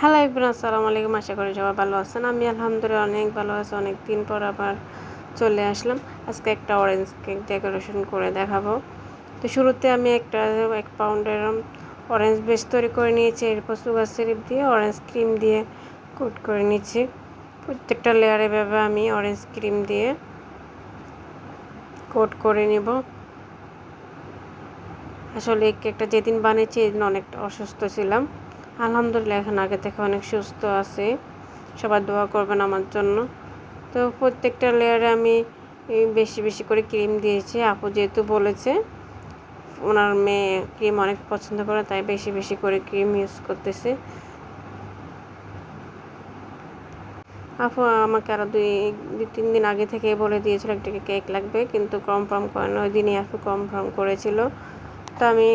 Hello everyone, আসসালামু আলাইকুম। আশা করি সবাই ভালো আছেন। আমি আলহামদুলিল্লাহ অনেক ভালো আছি। অনেক দিন পর আবার চলে আসলাম। আজকে একটা অরেঞ্জ কেক ডেকোরেশন করে দেখাবো। তো শুরুতে আমি 1 পাউন্ডের অরেঞ্জ বেস তৈরি করে নিয়েছি। এরপর সুগার সিরাপ দিয়ে অরেঞ্জ ক্রিম দিয়ে কোট করে নিচ্ছি। প্রত্যেকটা লেয়ারে এভাবে আমি অরেঞ্জ ক্রিম দিয়ে কোট করে নিব। আসলে এই কেকটা যেদিন বানিয়েছি এদিন অনেকটা অসুস্থ ছিলাম। আলহামদুলিল্লাহ এখন আগে থেকে অনেক সুস্থ আছি। সবাই দোয়া করবেন আমার জন্য। তো প্রত্যেকটা লেয়ারে আমি বেশি বেশি করে ক্রিম দিয়েছি। আপু যেহেতু বলেছে ওনার মেয়ে ক্রিম অনেক পছন্দ করে, তাই বেশি বেশি করে ক্রিম ইউজ করতেছে। আপু আমাকে আরও দুই তিন দিন আগে থেকে বলে দিয়েছিল একটা কেক লাগবে, কিন্তু কনফার্ম করেন। ওই দিনই আপু কনফার্ম করেছিল। তো আমি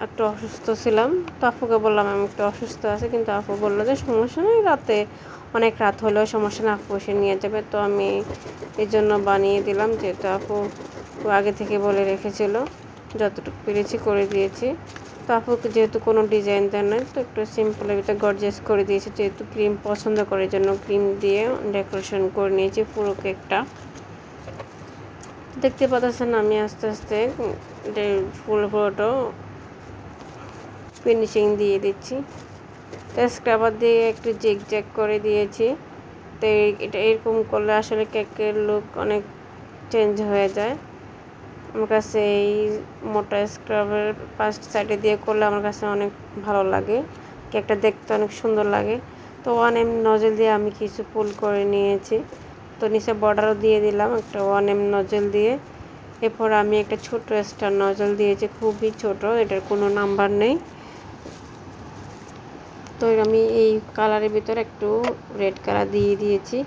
একটু অসুস্থ ছিলাম। তো আপুকে বললাম আমি একটু অসুস্থ আছি, কিন্তু আপু বললো যে সমস্যা নেই, রাতে অনেক রাত হলেও সমস্যা না, আপু এসে নিয়ে যাবে। তো আমি এই জন্য বানিয়ে দিলাম, যেহেতু আপু আগে থেকে বলে রেখেছিল। যতটুকু পেরেছি করে দিয়েছি। তো আপুকে যেহেতু কোনো ডিজাইন দেন নাই, তো একটু সিম্পলের ভিতরে গর্জিয়াস করে দিয়েছি। যেহেতু ক্রিম পছন্দ করে জন্য ক্রিম দিয়ে ডেকোরেশন করে নিয়েছি পুরো কেকটা। দেখতে পাচ্ছেন আমি আস্তে আস্তে পুরোটা ফিনিশিং দিয়ে দিচ্ছি। তো স্ক্রাবার দিয়ে একটু জ্যাক করে দিয়েছি। তো এটা এরকম করলে আসলে কেকের লুক অনেক চেঞ্জ হয়ে যায়। আমার কাছে এই মোটা স্ক্রাবের ফার্স্ট সাইডে দিয়ে করলে আমার কাছে অনেক ভালো লাগে, কেকটা দেখতে অনেক সুন্দর লাগে। তো 1M নজল দিয়ে আমি কিছু ফুল করে নিয়েছি। তো নিচে বর্ডারও দিয়ে দিলাম একটা 1M নজল দিয়ে। এরপর আমি একটা ছোট স্টার নজল দিয়েছি, খুবই ছোট, এটার কোনো নাম্বার নেই। তো আমি এই কালারের ভিতরে একটু রেড কালার দিয়ে দিয়েছি।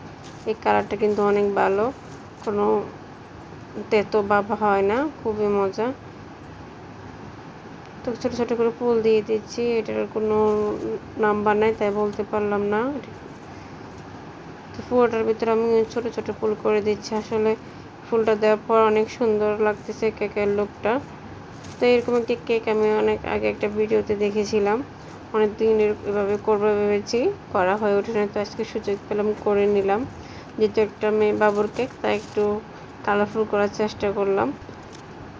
এই কালারটা কিন্তু অনেক ভালো, কোনো তেতো ভাব হয় না, খুবই মজা। তো ছোটো ছোটো করে ফুল দিয়ে দিচ্ছি, এটার কোনো নাম্বার নাই তাই বলতে পারলাম না। তো ফুলটার ভিতরে আমি ছোটো ছোটো ফুল করে দিচ্ছি। আসলে ফুলটা দেওয়ার পর অনেক সুন্দর লাগতেছে কেকের লুকটা। তো এরকম একটি কেক আমি অনেক আগে একটা ভিডিওতে দেখেছিলাম, অনেক দিন এভাবে করবো ভেবেছি, করা হয়ে ওঠে না। তো আজকে সুযোগ পেলাম, করে নিলাম। যেহেতু একটা মেয়ে বাবুর কেক, তাই একটু কালারফুল করার চেষ্টা করলাম।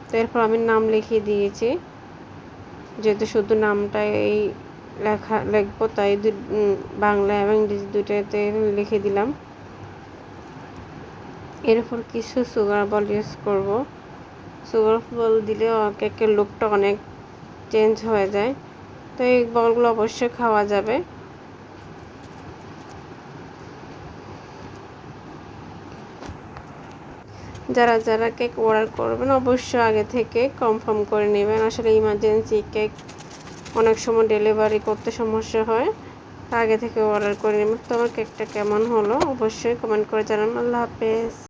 তো এরপর আমি নাম লিখিয়ে দিয়েছি, যেহেতু শুধু নামটা এই লিখবো, তাই বাংলা এবং ইংরেজি দুইটাতে লিখে দিলাম। এরপর কিছু সুগার বল ইউজ করবো। সুগার বল দিলে কেকের লুকটা অনেক চেঞ্জ হয়ে যায়। তো এই বলগুলো অবশ্যই খাওয়া যাবে। যারা যারা কেক অর্ডার করবেন অবশ্যই আগে থেকে কনফার্ম করে নেবেন। আসলে ইমার্জেন্সি কেক অনেক সময় ডেলিভারি করতে সমস্যা হয়, আগে থেকে অর্ডার করে নেবেন। তো আমার কেকটা কেমন হলো অবশ্যই কমেন্ট করে জানান। আল্লাহ হাফেজ।